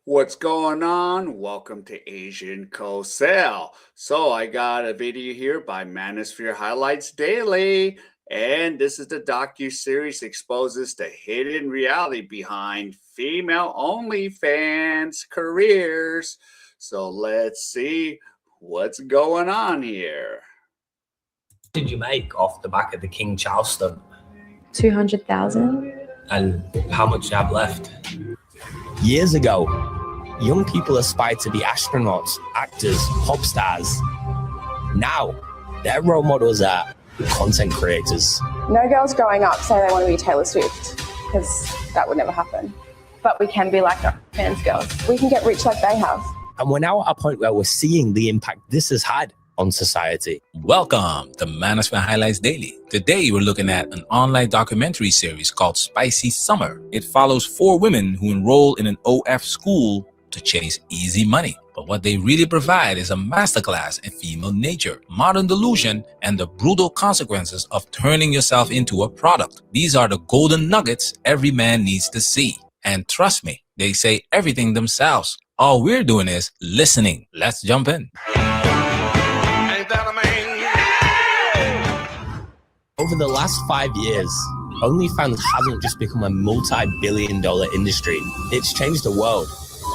What's going on? Welcome to Asian Cosell. So I got a video here by Manosphere Highlights Daily, and this is the Docu series exposes the hidden reality behind female OnlyFans careers. So let's see what's going on here. What did you make off the back of the King Charles stunt? 200,000. And how much do you have left? Years ago, young people aspired to be astronauts, actors, pop stars. Now, their role models are content creators. No girls growing up say they want to be Taylor Swift, because that would never happen. But we can be like our fans girls. We can get rich like they have. And we're now at a point where we're seeing the impact this has had on society. Welcome to Manosphere Highlights Daily. Today we're looking at an online documentary series called Spicy Summer. It follows 4 women who enroll in an OF school to chase easy money. But what they really provide is a masterclass in female nature, modern delusion, and the brutal consequences of turning yourself into a product. These are the golden nuggets every man needs to see. And trust me, they say everything themselves. All we're doing is listening. Let's jump in. Over the last 5 years, OnlyFans hasn't just become a multi-billion-dollar industry. It's changed the world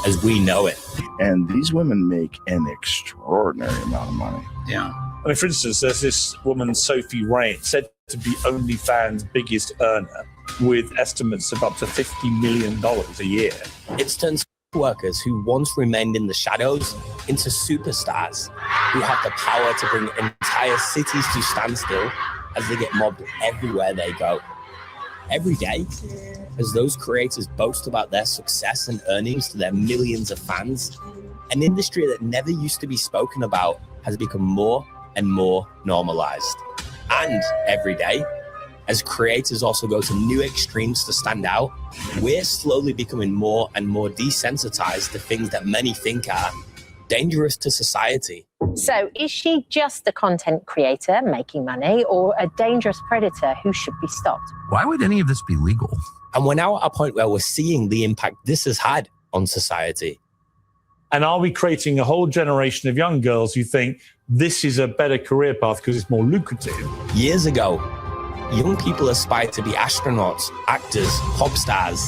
as we know it. And these women make an extraordinary amount of money. Yeah. I mean, for instance, there's this woman, Sophie Rain, said to be OnlyFans' biggest earner, with estimates of up to $50 million a year. It's turned workers who once remained in the shadows into superstars who have the power to bring entire cities to standstill as they get mobbed everywhere they go. Every day, as those creators boast about their success and earnings to their millions of fans, an industry that never used to be spoken about has become more and more normalized. And every day, as creators also go to new extremes to stand out, we're slowly becoming more and more desensitized to things that many think are dangerous to society. So is she just a content creator making money or a dangerous predator who should be stopped? Why would any of this be legal? And we're now at a point where we're seeing the impact this has had on society. And are we creating a whole generation of young girls who think this is a better career path because it's more lucrative? Years ago, young people aspired to be astronauts, actors, pop stars.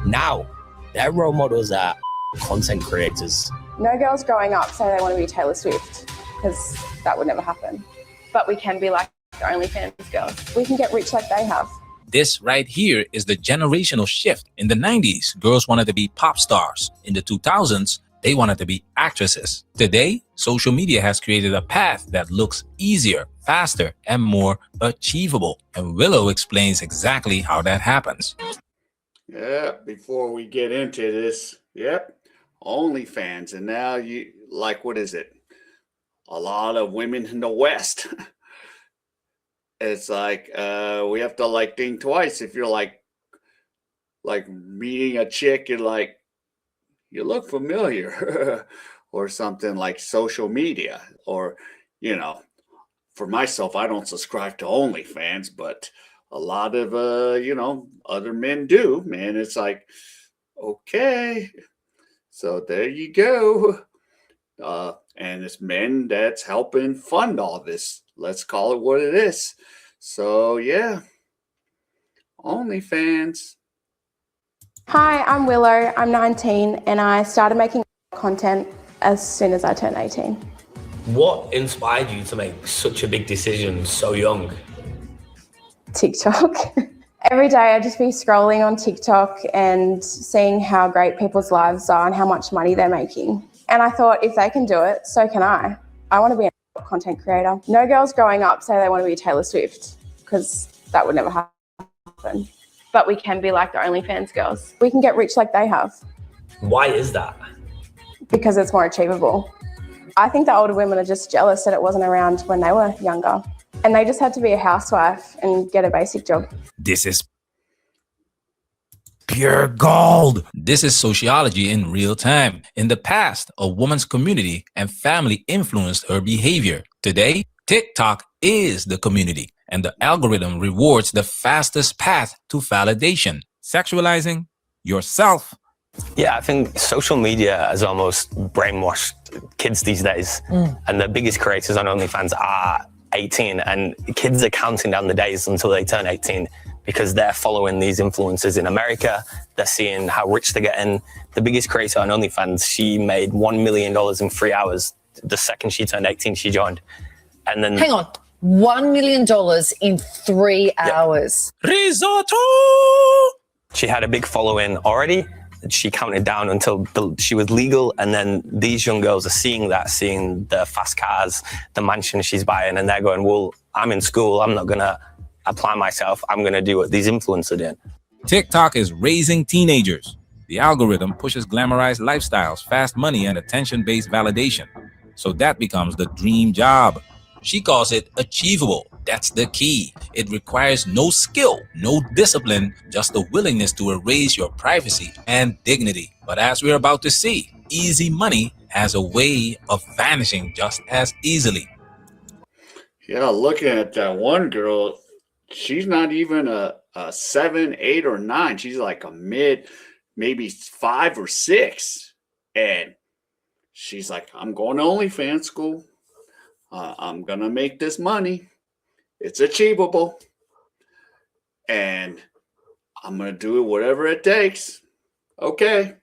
Now, their role models are content creators. No girls growing up say they want to be Taylor Swift, because that would never happen. But we can be like our OnlyFans girls. We can get rich like they have. This right here is the generational shift. In the 90s, girls wanted to be pop stars. In the 2000s, they wanted to be actresses. Today, social media has created a path that looks easier, faster, and more achievable. And Willow explains exactly how that happens. Yeah, before we get into this, yep, OnlyFans. And now you, like, what is it? A lot of women in the West. It's like, we have to like think twice. If you're like meeting a chick, you're like, you look familiar or something, like social media. Or, you know, for myself, I don't subscribe to OnlyFans, but a lot of, you know, other men do, man. It's like, okay, so there you go. And it's men that's helping fund all this. Let's call it what it is. So, yeah, OnlyFans. Hi, I'm Willow. I'm 19 and I started making content as soon as I turned 18. What inspired you to make such a big decision so young? TikTok. Every day I'd just be scrolling on TikTok and seeing how great people's lives are and how much money they're making. And I thought, if they can do it, so can I. I want to be a content creator. No girls growing up say they want to be Taylor Swift, because that would never happen. But we can be like our OnlyFans girls. We can get rich like they have. Why is that? Because it's more achievable. I think the older women are just jealous that it wasn't around when they were younger. And they just had to be a housewife and get a basic job. This is pure gold. This is sociology in real time. In the past, a woman's community and family influenced her behavior. Today, TikTok is the community, and the algorithm rewards the fastest path to validation. Sexualizing yourself Yeah, I think social media has almost brainwashed kids these days. And the biggest creators on OnlyFans are 18, and kids are counting down the days until they turn 18 because they're following these influencers in America. They're seeing how rich they're getting. The biggest creator on OnlyFans, she made $1 million in 3 hours. The second she turned 18, she joined. And then... Hang on. $1 million in 3 hours. Risotto! She had a big following already. She counted down until she was legal, and then these young girls are seeing the fast cars, the mansion she's buying, and they're going, well, I'm in school, I'm not gonna apply myself, I'm gonna do what these influencers do. TikTok is raising teenagers. The algorithm pushes glamorized lifestyles, fast money, and attention-based validation. So that becomes the dream job. She calls it achievable. That's the key. It requires no skill, no discipline, just the willingness to erase your privacy and dignity. But as we're about to see, easy money has a way of vanishing just as easily. Yeah, looking at that one girl, she's not even a 7, 8, or 9. She's like a mid, maybe 5 or 6. And she's like, I'm going to OnlyFans school. I'm going to make this money. It's achievable. And I'm going to do it whatever it takes. Okay.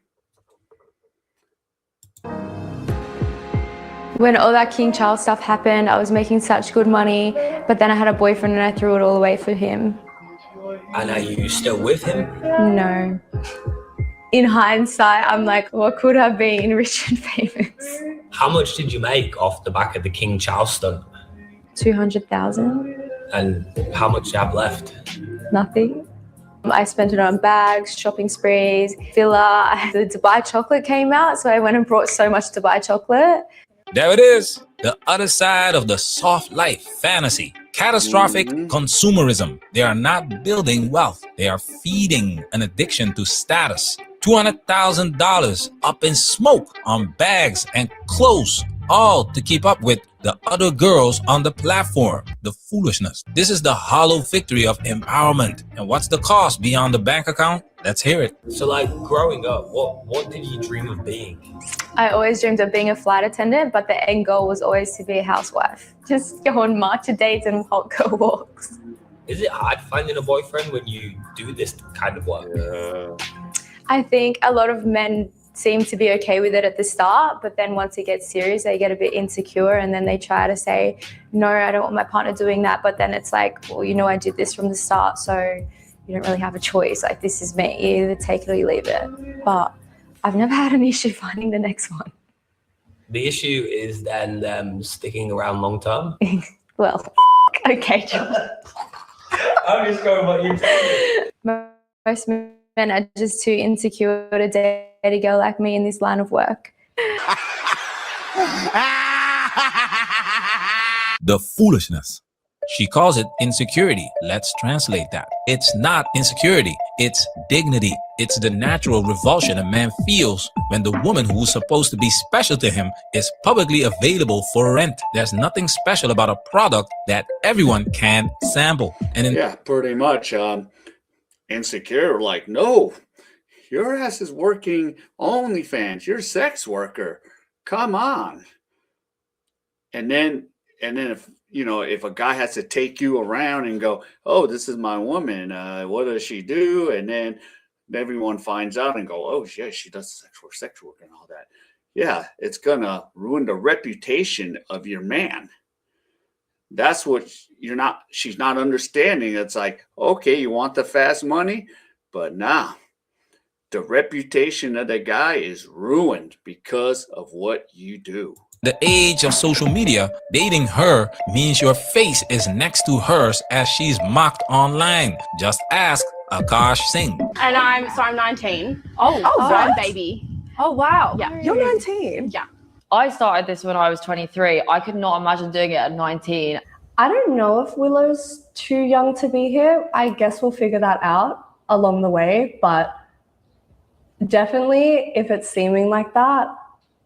When all that King Charles stuff happened, I was making such good money, but then I had a boyfriend and I threw it all away for him. And are you still with him? No. In hindsight, I'm like, what could have been rich and famous? How much did you make off the back of the King Charles stunt? 200,000. And how much do you have left? Nothing. I spent it on bags, shopping sprees, filler. The Dubai chocolate came out, so I went and brought so much Dubai chocolate. There it is, the other side of the soft life fantasy. Catastrophic consumerism. They are not building wealth. They are feeding an addiction to status. $200,000 up in smoke on bags and clothes, all to keep up with the other girls on the platform. The foolishness. This is the hollow victory of empowerment. And what's the cost beyond the bank account? Let's hear it. So like growing up, what did you dream of being? I always dreamed of being a flight attendant, but the end goal was always to be a housewife. Just go on matcha dates and hot girl walks. Is it hard finding a boyfriend when you do this kind of work? I think a lot of men seem to be okay with it at the start, but then once it gets serious, they get a bit insecure and then they try to say, no, I don't want my partner doing that. But then it's like, well, you know, I did this from the start, so you don't really have a choice. Like, this is me. You either take it or you leave it. But I've never had an issue finding the next one. The issue is then them sticking around long term? Well, okay, John. I'm just going what you tell me. Most men are just too insecure to date a girl like me in this line of work. The foolishness. She calls it insecurity. Let's translate that. It's not insecurity. It's dignity. It's the natural revulsion a man feels when the woman who's supposed to be special to him is publicly available for rent. There's nothing special about a product that everyone can sample. And yeah, pretty much. Insecure, like, no, your ass is working OnlyFans. You're a sex worker. Come on. And then if, you know, if a guy has to take you around and go, oh, this is my woman, what does she do? And then everyone finds out and go, oh, yeah, she does sex work and all that. Yeah, it's going to ruin the reputation of your man. That's what she's not understanding. It's like, okay, you want the fast money, but now the reputation of the guy is ruined because of what you do. The age of social media, dating her means your face is next to hers as she's mocked online. Just ask Akash Singh. And I'm 19. Oh, so I'm baby. Oh, wow. Yeah. You're 19? Yeah. I started this when I was 23. I could not imagine doing it at 19. I don't know if Willow's too young to be here. I guess we'll figure that out along the way. But definitely, if it's seeming like that,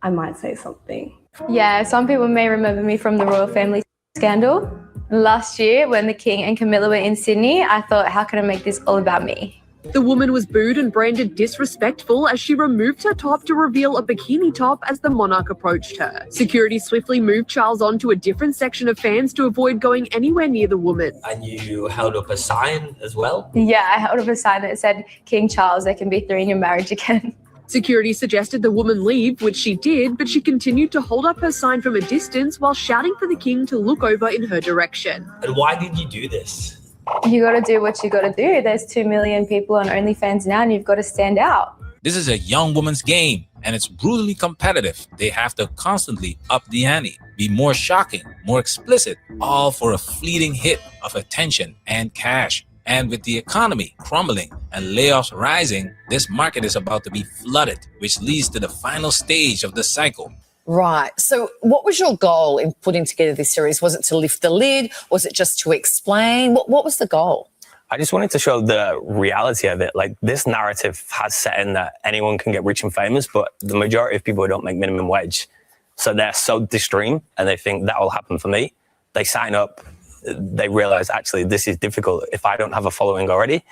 I might say something. Yeah, some people may remember me from the royal family scandal. Last year, when the King and Camilla were in Sydney, I thought, how can I make this all about me? The woman was booed and branded disrespectful as she removed her top to reveal a bikini top as the monarch approached her. Security swiftly moved Charles on to a different section of fans to avoid going anywhere near the woman. And you held up a sign as well? Yeah, I held up a sign that said, King Charles, there can be 3 in your marriage again. Security suggested the woman leave, which she did, but she continued to hold up her sign from a distance while shouting for the king to look over in her direction. And why did you do this? You got to do what you got to do. There's 2 million people on OnlyFans now and you've got to stand out. This is a young woman's game, and it's brutally competitive. They have to constantly up the ante, be more shocking, more explicit, all for a fleeting hit of attention and cash. And with the economy crumbling and layoffs rising, this market is about to be flooded, which leads to the final stage of the cycle. Right. So what was your goal in putting together this series? Was it to lift the lid? Was it just to explain? What was the goal? I just wanted to show the reality of it. Like, this narrative has set in that anyone can get rich and famous, but the majority of people don't make minimum wage. So they're so extreme and they think that will happen for me. They sign up, they realize actually this is difficult if I don't have a following already.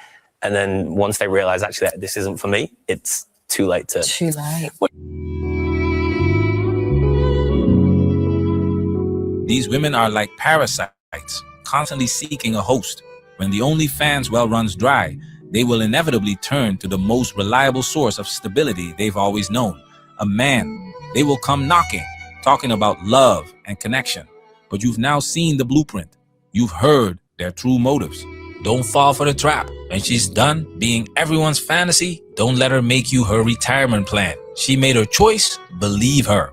And then once they realize actually that this isn't for me, it's too late to... Too late. These women are like parasites, constantly seeking a host. When the OnlyFans well runs dry, they will inevitably turn to the most reliable source of stability they've always known, a man. They will come knocking, talking about love and connection. But you've now seen the blueprint. You've heard their true motives. Don't fall for the trap. When she's done being everyone's fantasy, don't let her make you her retirement plan. She made her choice, believe her.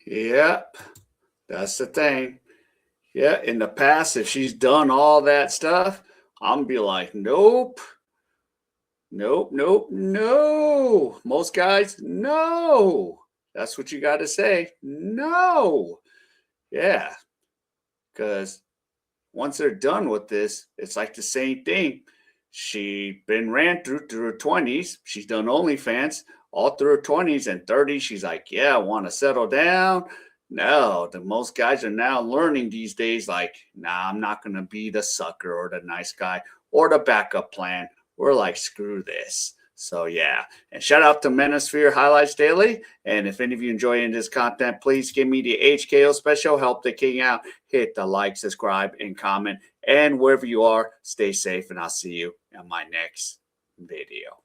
Yep, that's the thing. Yeah, in the past, if she's done all that stuff, I'm gonna be like, nope, nope, nope, no. Most guys, no. That's what you got to say. No. Yeah, because once they're done with this, it's like the same thing. She been ran through her 20s. She's done OnlyFans all through her 20s and 30s. She's like, yeah, I want to settle down. No, the most guys are now learning these days, like, nah, I'm not going to be the sucker or the nice guy or the backup plan. We're like, screw this. So, yeah. And shout out to Manosphere Highlights Daily. And if any of you enjoy this content, please give me the HKO special. Help the king out. Hit the like, subscribe, and comment. And wherever you are, stay safe. And I'll see you in my next video.